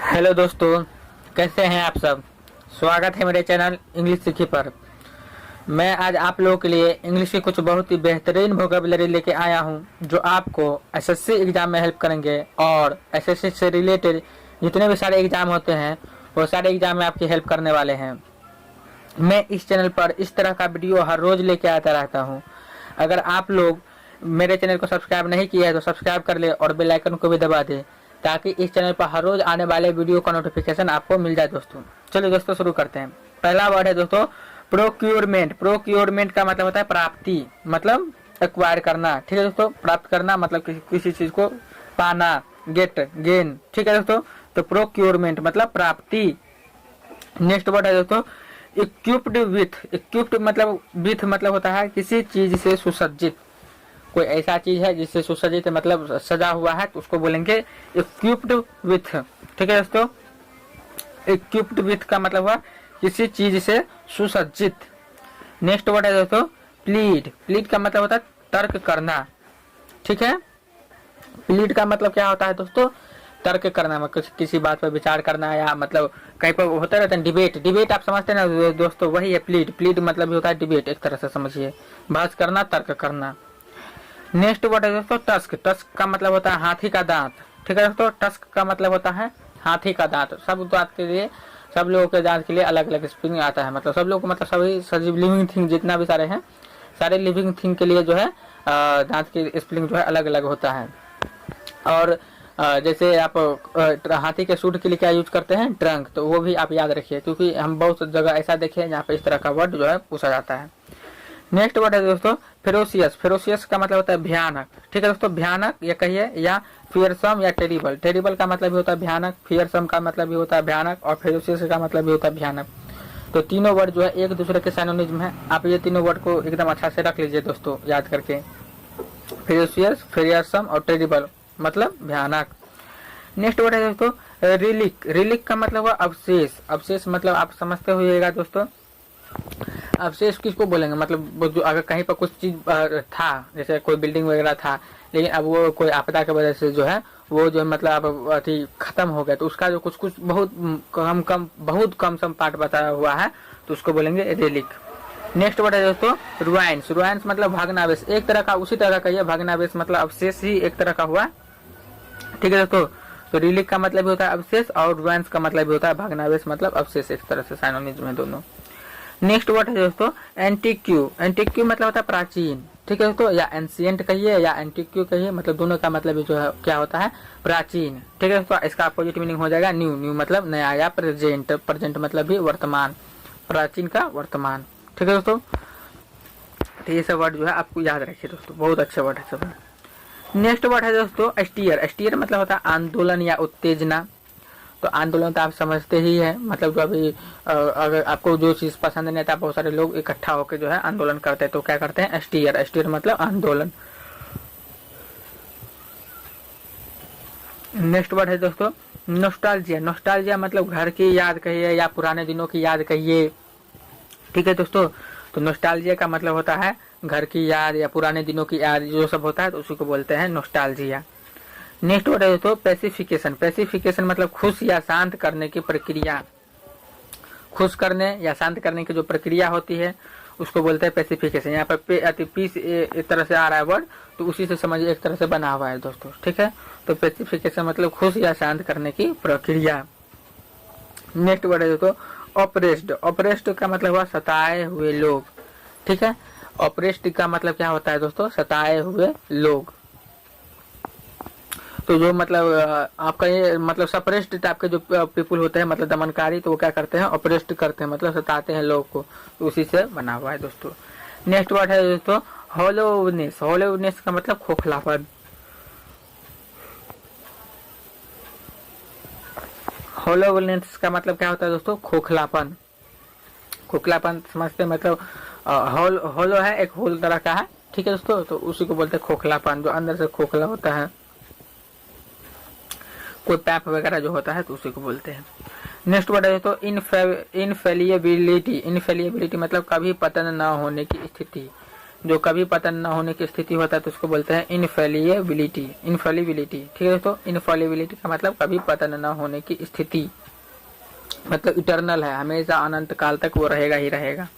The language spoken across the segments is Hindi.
हेलो दोस्तों, कैसे हैं आप सब। स्वागत है मेरे चैनल इंग्लिश सीखी पर। मैं आज आप लोगों के लिए इंग्लिश की कुछ बहुत ही बेहतरीन वोकैबुलरी लेके आया हूं, जो आपको एसएससी एग्जाम में हेल्प करेंगे और एसएससी से रिलेटेड जितने भी सारे एग्जाम होते हैं वो सारे एग्जाम में आपकी हेल्प करने वाले हैं। मैं इस चैनल पर इस तरह का वीडियो हर रोज लेके आता रहता हूँ। अगर आप लोग मेरे चैनल को सब्सक्राइब नहीं किया है तो सब्सक्राइब कर ले और बेल आइकन को भी दबा दे, ताकि इस चैनल पर हर रोज आने वाले वीडियो का नोटिफिकेशन आपको मिल जाए। दोस्तों चलिए दोस्तों शुरू करते हैं। पहला वर्ड है दोस्तों प्रोक्योरमेंट। प्रोक्योरमेंट का मतलब होता है प्राप्ति, मतलब एक्वायर करना। ठीक है दोस्तों, प्राप्त करना मतलब किसी चीज को पाना, गेट, गेन। ठीक है दोस्तों, तो प्रोक्योरमेंट मतलब प्राप्ति। नेक्स्ट वर्ड है दोस्तों इक्विप्ड विथ। इक्विप्ड मतलब विथ मतलब होता है किसी चीज से सुसज्जित। कोई ऐसा चीज है जिससे सुसज्जित मतलब सजा हुआ है तो उसको बोलेंगे इक्विप्ड विथ। ठीक है दोस्तों, इक्विप्ड विथ का मतलब हुआ किसी चीज से सुसज्जित। नेक्स्ट वर्ड है दोस्तों प्लीड। प्लीड का मतलब होता है तर्क करना। ठीक है, प्लीड का मतलब क्या होता है दोस्तों, तर्क करना, मतलब किसी बात पर विचार करना, या मतलब कहीं पर होता रहता है डिबेट। डिबेट आप समझते हैं ना दोस्तों, वही है प्लीड। प्लीड मतलब भी होता है डिबेट, एक तरह से समझिए, बहस करना, तर्क करना। नेक्स्ट वर्ड है दोस्तों टस्क। टस्क का मतलब होता है हाथी का दांत। ठीक है दोस्तों, टस्क का मतलब होता है हाथी का दांत। सब दांत के लिए, सब लोगों के दांत के लिए अलग अलग स्पेलिंग आता है। मतलब सब लोग मतलब सभी सजीव लिविंग थिंग जितना भी सारे हैं, सारे लिविंग थिंग के लिए जो है दांत की स्पेलिंग जो है अलग अलग होता है। और जैसे आप हाथी के सूट के लिए क्या यूज करते हैं, ट्रंक, तो वो भी आप याद रखिए, क्योंकि हम बहुत जगह ऐसा देखे हैं जहाँ पे इस तरह का वर्ड जो है पूछा जाता है। नेक्स्ट वर्ड है दोस्तों फेरोसियस। फेरोसियस का मतलब होता है भयानक। ठीक है दोस्तों, भयानक या कहिए, या फियरसम या टेरिबल। टेरिबल का मतलब भी होता है भयानक, फियरसम का मतलब भी होता है भयानक, और फेरोसियस का मतलब भी होता है भयानक। तो तीनों वर्ड जो है एक दूसरे के सिनोनिम है। आप ये तीनों वर्ड को एकदम अच्छा से रख लीजिए दोस्तों, याद करके। फेरोसियस, फियरसम और टेरिबल मतलब भयानक। नेक्स्ट वर्ड है दोस्तों रिलिक। रिलिक का मतलब हुआ अवशेष। अवशेष मतलब आप समझते होइएगा दोस्तों, अवशेष किसको बोलेंगे, मतलब जो अगर कहीं पर कुछ चीज था, जैसे कोई बिल्डिंग वगैरह था, लेकिन अब वो कोई आपदा की वजह से जो है वो जो है मतलब अब अति खत्म हो गया, तो उसका जो कुछ कुछ बहुत कम सम पार्ट बताया हुआ है, तो उसको बोलेंगे रेलिक। नेक्स्ट वर्ड है दोस्तों रुआइंस। रुआइंस मतलब भग्नावशेष, एक तरह का, उसी तरह का ये भग्नावशेष मतलब अवशेष ही एक तरह का हुआ। ठीक है दोस्तों, तो रिलिक का मतलब भी होता है अवशेष और रुआइंस का मतलब भी होता है भग्नावशेष मतलब अवशेष, एक तरह से सिनोनिम है दोनों। नेक्स्ट वर्ड है दोस्तों एंटिक्यू। एंटिक्यू मतलब होता है प्राचीन। ठीक है दोस्तों, या एंशिएंट कहिए या एंटिक्यू कहिए, मतलब दोनों का मतलब जो है क्या होता है, प्राचीन। ठीक है दोस्तों, इसका अपोजिट मीनिंग हो जाएगा न्यू। न्यू मतलब नया, या प्रेजेंट। प्रेजेंट मतलब भी वर्तमान, प्राचीन का वर्तमान। ठीक है दोस्तों, तो ये सब वर्ड जो है आपको याद रखिए दोस्तों, बहुत अच्छे वर्ड है सब। नेक्स्ट वर्ड है दोस्तों स्टीयर। स्टीयर मतलब होता है आंदोलन या उत्तेजना। तो आंदोलन तो आप समझते ही है, मतलब जो अभी अगर आपको जो चीज पसंद नहीं आता, बहुत सारे लोग इकट्ठा होकर जो है आंदोलन करते हैं, तो क्या करते हैं, स्टीयर। स्टीयर मतलब आंदोलन। नेक्स्ट वर्ड है दोस्तों नोस्टाल्जिया। नोस्टाल्जिया मतलब घर की याद कहिए या पुराने दिनों की याद कहिए। ठीक है दोस्तों, तो नोस्टाल्जिया का मतलब होता है घर की याद या पुराने दिनों की याद, जो सब होता है तो उसी को बोलते हैं नोस्टाल्जिया। नेक्स्ट वर्ड है दोस्तों पैसिफिकेशन। पैसिफिकेशन मतलब खुश या शांत करने की प्रक्रिया। खुश करने या शांत करने की जो प्रक्रिया होती है उसको बोलते हैं पैसिफिकेशन। यहाँ पर पीस एक तरह से आ रहा है वर्ड, तो उसी से समझिए एक तरह से बना हुआ है दोस्तों। ठीक है, तो पैसिफिकेशन मतलब खुश या शांत करने की प्रक्रिया। नेक्स्ट वर्ड है दोस्तों ऑपरेस्ड। ऑपरेस्ड का मतलब हुआ सताए हुए लोग। ठीक है, ऑपरेस्ड का मतलब क्या होता है दोस्तों, सताए हुए लोग। तो जो मतलब आपका ये मतलब सप्रेस्ड टाइप के जो पीपुल होते हैं, मतलब दमनकारी, तो वो क्या करते हैं, ऑपरेस्ट करते हैं, मतलब सताते हैं लोग को, तो उसी से बना हुआ है दोस्तों। नेक्स्ट वर्ड है दोस्तों हॉलोनेस। हॉलोनेस का मतलब खोखलापन। हॉलोनेस का मतलब क्या होता है दोस्तों, खोखलापन। खोखलापन समझते हैं, मतलब होलो है, एक होल तरह का है। ठीक है दोस्तों, तो उसी को बोलते हैं खोखलापन, जो अंदर से खोखला होता है, कोई पैप वगैरह जो होता है तो उसी को बोलते हैं। नेक्स्ट वर्ड है तो इनफेलिएबिलिटी। इनफेलिएबिलिटी मतलब कभी पतन न होने की स्थिति। जो कभी पतन न होने की स्थिति होता है तो उसको बोलते हैं इनफेलिबिलिटी। इनफेलिबिलिटी, ठीक है दोस्तों। इनफेलिबिलिटी का मतलब कभी पतन न होने की स्थिति, मतलब इटर्नल है, हमेशा अनंत काल तक वो रहेगा ही रहेगा।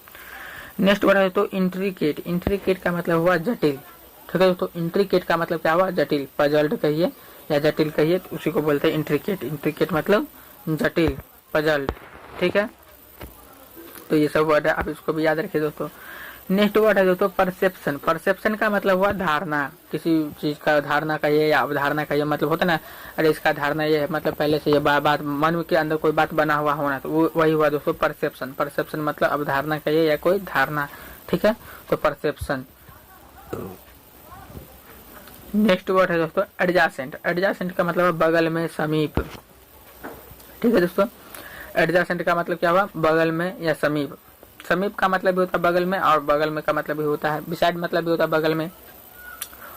नेक्स्ट वर्ड है तो इंट्रिकेट। इंट्रिकेट का मतलब हुआ जटिल, ठीक है दोस्तों। इंट्रिकेट का मतलब क्या हुआ, जटिल, पजल्ड कहिए या जटिल कहिए, तो उसी को बोलते हैं इंट्रिकेट। इंट्रिकेट मतलब जटिल, पजल्ड, ठीक है। तो ये सब वर्ड है, आप इसको भी याद रखिए दोस्तों। नेक्स्ट वर्ड है दोस्तों परसेप्शन। परसेप्शन का मतलब हुआ धारणा, किसी चीज का धारणा कहिए या अवधारणा कहिए, मतलब होता है ना, अरे इसका धारणा ये है, मतलब पहले से ये बात मन के अंदर कोई बात बना हुआ होना, तो वो वही हुआ दोस्तों परसेप्शन। परसेप्शन मतलब अवधारणा कहिए या कोई धारणा, ठीक है, तो परसेप्शन। नेक्स्ट वर्ड है दोस्तों एडजासेंट। एडजासेंट का मतलब बगल में, समीप, ठीक है दोस्तों। एडजासेंट का मतलब क्या हुआ, बगल में या समीप। समीप का मतलब भी होता है बगल में, और बगल में का मतलब भी होता है, बिसाइड मतलब भी होता है बगल में,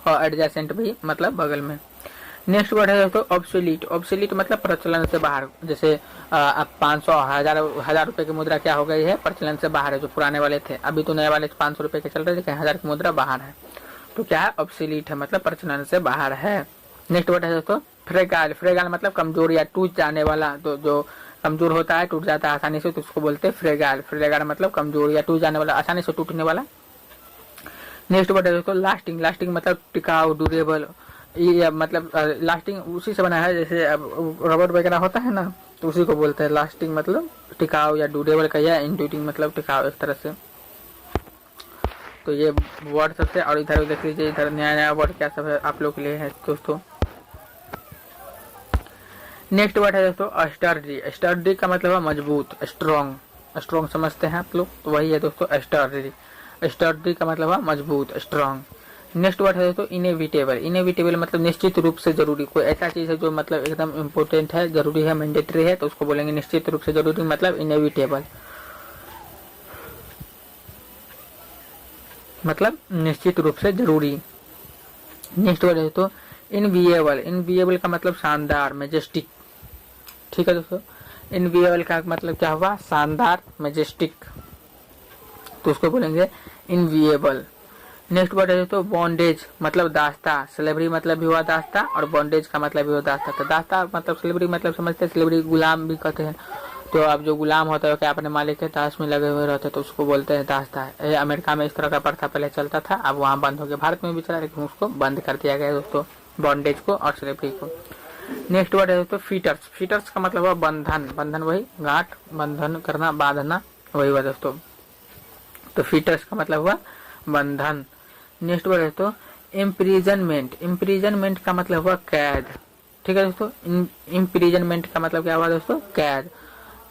और एडजासेंट भी मतलब बगल में। नेक्स्ट वर्ड है दोस्तों ऑब्सोलीट। ऑब्सोलीट मतलब प्रचलन से बाहर, जैसे अब 500 हजार रुपए की मुद्रा क्या हो गई है, प्रचलन से बाहर है, जो पुराने वाले थे। अभी तो नए वाले 500 रुपए के चल रहे थे, 1000 की मुद्रा बाहर है, तो क्या है, ऑब्सोलीट है, मतलब प्रचलन से बाहर है। नेक्स्ट वर्ड है दोस्तों फ्रेगाइल। फ्रेगाइल मतलब कमजोर या टूट जाने वाला, तो जो कमजोर होता है, टूट जाता है आसानी से, तो उसको बोलते हैं फ्रेगाइल। फ्रेगाइल मतलब कमजोर या टूट जाने वाला, आसानी से टूटने वाला। नेक्स्ट वर्ड है दोस्तों लास्टिंग। लास्टिंग मतलब टिकाऊ, ड्यूरेबल, ये मतलब लास्टिंग उसी से बना है, जैसे अब रबर वगैरह होता है ना, तो उसी को बोलते हैं लास्टिंग, मतलब टिकाऊ या ड्यूरेबल का, या इंट्यूटिंग मतलब टिकाऊ, एक तरह से। तो ये वर्ड सबसे, और इधर देख लीजिए, इधर नया नया वर्ड क्या सब है आप लोग के लिए है दोस्तों। नेक्स्ट वर्ड है दोस्तों स्टर्डी। स्टर्डी का मतलब है मजबूत, स्ट्रॉन्ग। स्ट्रॉन्ग समझते हैं आप लोग, तो वही है दोस्तों स्टर्डी। स्टर्डी का मतलब है मजबूत, स्ट्रॉन्ग। नेक्स्ट वर्ड है दोस्तों इनेविटेबल। इनेविटेबल मतलब निश्चित रूप से जरूरी, कोई ऐसा चीज है जो मतलब एकदम इम्पोर्टेंट है, जरूरी है, मैंडेटरी है, तो उसको बोलेंगे निश्चित रूप से जरूरी, मतलब इनेविटेबल, मतलब निश्चित रूप से जरूरी। नेक्स्ट वर्ड है तो इनविएबल। इनविएबल का मतलब शानदार, मैजेस्टिक, ठीक है दोस्तों। इनविएबल का मतलब क्या हुआ, शानदार, मैजेस्टिक, तो उसको बोलेंगे इनविएबल। नेक्स्ट वर्ड है दोस्तों बॉन्डेज, मतलब दास्ता। स्लेवरी मतलब भी हुआ दास्ता, और बॉन्डेज का मतलब भी हुआ दास्ता। तो दास्ता मतलब स्लेवरी मतलब समझते हैं, स्लेवरी गुलाम भी कहते हैं। तो अब जो गुलाम होता है क्या अपने मालिक के दास में लगे हुए रहते हैं, तो उसको बोलते हैं दास्ता। अमेरिका में इस तरह का प्रथा पहले चलता था, अब वहाँ बंद हो गया, भारत में भी चला, लेकिन उसको बंद कर दिया गया दोस्तों, बॉन्डेज को और स्लेवरी को। नेक्स्ट वर्ड है दोस्तों फीटर्स। फीटर्स का मतलब हुआ बंधन। बंधन वही गांठ, बंधन करना, बांधना, वही हुआ दोस्तों। तो फीटर्स का मतलब हुआ बंधन। नेक्स्ट वर्ड है तो इम्प्रीजनमेंट। इम्प्रीजनमेंट का मतलब हुआ कैद, ठीक है दोस्तों। इम्प्रीजनमेंट का मतलब क्या हुआ दोस्तों, कैद।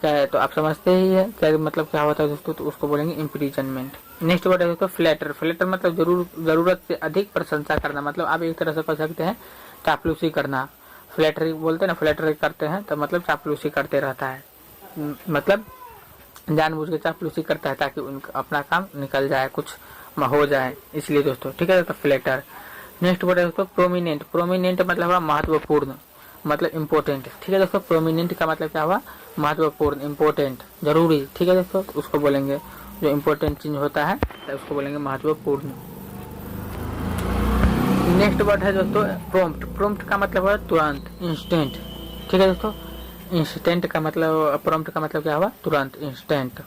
कैद तो आप समझते ही है, कैद मतलब क्या होता है दोस्तों, तो उसको बोलेंगे इम्प्रीजनमेंट। नेक्स्ट वर्ड है दोस्तों फ्लैटर। फ्लैटर मतलब जरूरत से अधिक प्रशंसा करना, मतलब आप एक तरह से कह सकते हैं चापलूसी करना। फ्लैटरी बोलते हैं ना, फ्लैटरी करते हैं तो मतलब चापलूसी करते रहता है, मतलब जानबूझ के चापलूसी करता है ताकि उनका अपना काम निकल जाए, कुछ हो जाए, इसलिए दोस्तों, ठीक है दोस्तों फ्लैटर। नेक्स्ट वर्ड है दोस्तों प्रोमिनेंट। प्रोमिनेंट मतलब हुआ महत्वपूर्ण, मतलब इम्पोर्टेंट, ठीक है दोस्तों। प्रोमिनेंट का मतलब क्या हुआ, महत्वपूर्ण, इम्पोर्टेंट, जरूरी, ठीक है दोस्तों। तो उसको बोलेंगे जो इम्पोर्टेंट चीज होता है तो उसको बोलेंगे महत्वपूर्ण। नेक्स्ट वर्ड है दोस्तों प्रॉम्प्ट। प्रॉम्प्ट का मतलब है तुरंत, इंस्टेंट, ठीक है दोस्तों। इंस्टेंट का मतलब, प्रॉम्प्ट का मतलब क्या हुआ, तुरंत, इंस्टेंट।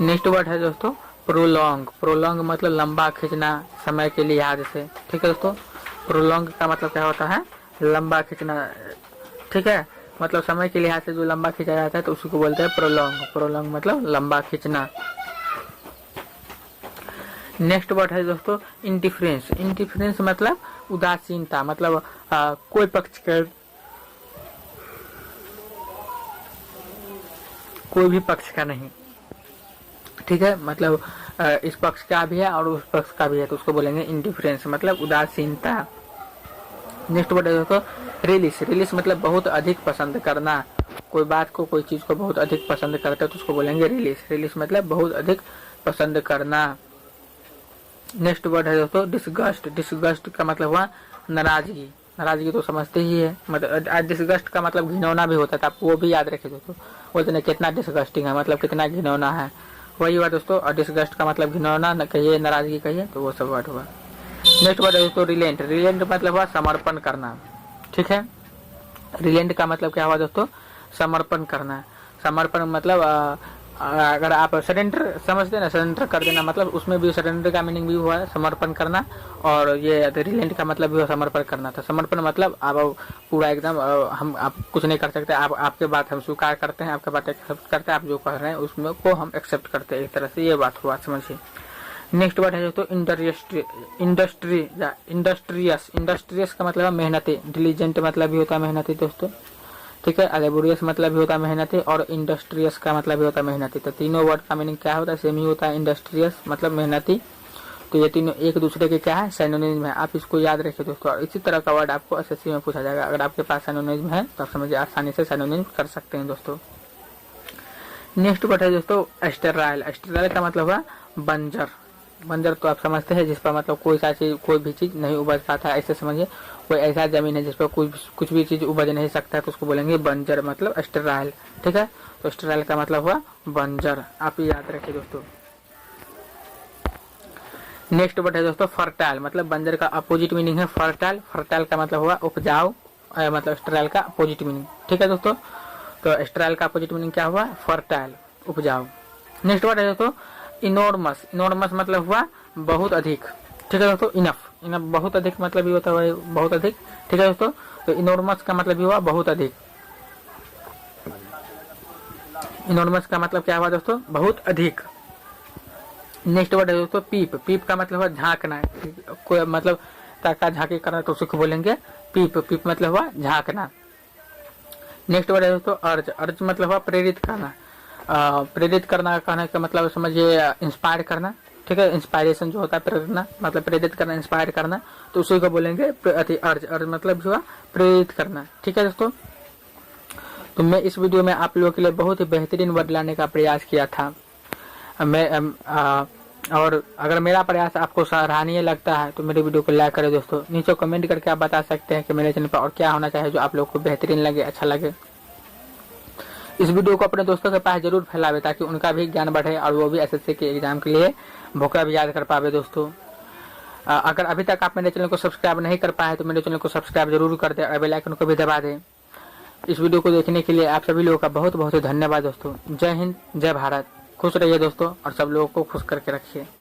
नेक्स्ट वर्ड है दोस्तों प्रोलॉन्ग। प्रोलॉन्ग मतलब लंबा खींचना, समय के लिहाज से, ठीक है दोस्तों। प्रोलॉन्ग का मतलब क्या होता है, लंबा खींचना, ठीक है, मतलब समय के लिहाज से जो लंबा खींचा जाता है तो उसी को बोलते हैं प्रोलॉन्ग। प्रोलॉन्ग मतलब लंबा खींचना। नेक्स्ट वर्ड है दोस्तों इंडिफरेंस। इंडिफरेंस मतलब उदासीनता, मतलब कोई पक्ष का, कोई भी पक्ष का नहीं, ठीक है, मतलब इस पक्ष का भी है और उस पक्ष का भी है, तो उसको बोलेंगे इंडिफरेंस, मतलब उदासीनता। नेक्स्ट वर्ड है दोस्तों रिलीज। रिलीज मतलब बहुत अधिक पसंद करना, कोई बात को, कोई चीज को बहुत अधिक पसंद करता है तो उसको बोलेंगे रिलीज। रिलीज मतलब बहुत अधिक पसंद करना। नेक्स्ट वर्ड है दोस्तों डिसगस्ट। डिसगस्ट का मतलब हुआ नाराजगी। नाराजगी तो समझते ही है, मतलब डिसगस्ट का मतलब घिनौना भी होता था, आप वो भी याद रखे दोस्तों। बोलते ना कितना डिसगस्टिंग है, मतलब कितना घिनौना है, वही हुआ दोस्तों। और डिसगस्ट का मतलब घिनौना न कहिए, नाराजगी कहिए, तो वो सब वर्ड हुआ। नेक्स्ट वर्ड है दोस्तों रिलेंट। रिलेंट मतलब हुआ समर्पण करना, ठीक है। रिलेंट का मतलब क्या हुआ दोस्तों, समर्पण करना। समर्पण मतलब अगर आप सरेंडर समझते हैं ना, सरेंडर कर देना, मतलब उसमें भी सरेंडर का मीनिंग भी हुआ है समर्पण करना, और ये रिलेंट का मतलब भी हुआ समर्पण करना था। समर्पण मतलब आप पूरा एकदम हम आप कुछ नहीं कर सकते, आप आपके बात हम स्वीकार करते हैं, आपके बात एक्सेप्ट करते हैं, आप जो कह रहे हैं उसमें को हम एक्सेप्ट करते हैं, एक तरह से ये बात हुआ, समझिए। नेक्स्ट वर्ड है दोस्तों इंडस्ट्रियस। इंडस्ट्रियस का मतलब है मेहनती। डिलीजेंट मतलब भी होता है मेहनती दोस्तों, ठीक है। लेबोरियस मतलब भी होता है मेहनती, और इंडस्ट्रियस का मतलब भी होता है मेहनती। तो तीनों वर्ड का मीनिंग क्या होता है, सेम ही होता है। इंडस्ट्रियस मतलब मेहनती, तो ये तीनों एक दूसरे के क्या है, सिनोनिम है। आप इसको याद रखिए दोस्तों। और इसी तरह का वर्ड आपको एसएससी में पूछा जाएगा। अगर आपके पास सिनोनिम है तो आप समझिए आसानी से सिनोनिम कर सकते हैं दोस्तों। नेक्स्ट वर्ड है दोस्तों स्टेराइल। स्टेराइल का मतलब है बंजर। बंजर तो आप समझते हैं, जिस पर मतलब कोई भी चीज नहीं उपज पाता है, ऐसे समझिए। कोई ऐसा जमीन है जिस पर कुछ भी चीज उपज नहीं सकता है, तो उसको बोलेंगे बंजर, मतलब स्टेराइल, ठीक है। तो स्टेराइल का मतलब हुआ बंजर, आप याद रखिए दोस्तों। नेक्स्ट वर्ड है दोस्तों फर्टाइल। मतलब बंजर का अपोजिट मीनिंग है फर्टाइल। फर्टाइल का मतलब हुआ उपजाऊ, मतलब स्टेराइल का अपोजिट मीनिंग, ठीक है दोस्तों। तो स्टेराइल का अपोजिट मीनिंग क्या हुआ, फर्टाइल, उपजाऊ। नेक्स्ट वर्ड है दोस्तों इनोर्मस। इनोर्मस मतलब हुआ बहुत अधिक, ठीक है दोस्तों। इनफ बहुत अधिक मतलब भी होता है बहुत अधिक, ठीक है दोस्तों। तो इनोर्मस का मतलब भी हुआ बहुत अधिक। इनोर्मस का मतलब क्या हुआ दोस्तों, बहुत अधिक। नेक्स्ट वर्ड है दोस्तों पीप। पीप का मतलब हुआ झांकना, कोई मतलब ताका झांकी करना, तो उसको बोलेंगे पीप। पीप मतलब हुआ झांकना। नेक्स्ट वर्ड है दोस्तों अर्ज। अर्ज मतलब हुआ प्रेरित करना। प्रेरित करना कहने का मतलब समझिए इंस्पायर करना, ठीक है। इंस्पायरेशन जो होता है प्रेरणा, मतलब प्रेरित करना, इंस्पायर करना, तो उसी को बोलेंगे अर्ज। अर्ज मतलब जो है प्रेरित करना, ठीक है दोस्तों। तो मैं इस वीडियो में आप लोगों के लिए बहुत ही बेहतरीन वर्ड लाने का प्रयास किया था। और अगर मेरा प्रयास आपको सराहनीय लगता है तो मेरे वीडियो को लाइक करें दोस्तों। नीचे कमेंट करके आप बता सकते हैं कि मेरे चैनल पर और क्या होना चाहिए जो आप लोग को बेहतरीन लगे, अच्छा लगे। इस वीडियो को अपने दोस्तों के पास जरूर फैलावे ताकि उनका भी ज्ञान बढ़े और वो भी एसएससी के एग्जाम के लिए भोका भी याद कर पावे दोस्तों। अगर अभी तक आप मेरे चैनल को सब्सक्राइब नहीं कर पाए तो मेरे चैनल को सब्सक्राइब जरूर कर दे और बेल आइकन को भी दबा दें। इस वीडियो को देखने के लिए आप सभी लोगों का बहुत बहुत धन्यवाद दोस्तों। जय हिंद, जय भारत। खुश रहिए दोस्तों और सब लोगों को खुश करके रखिए।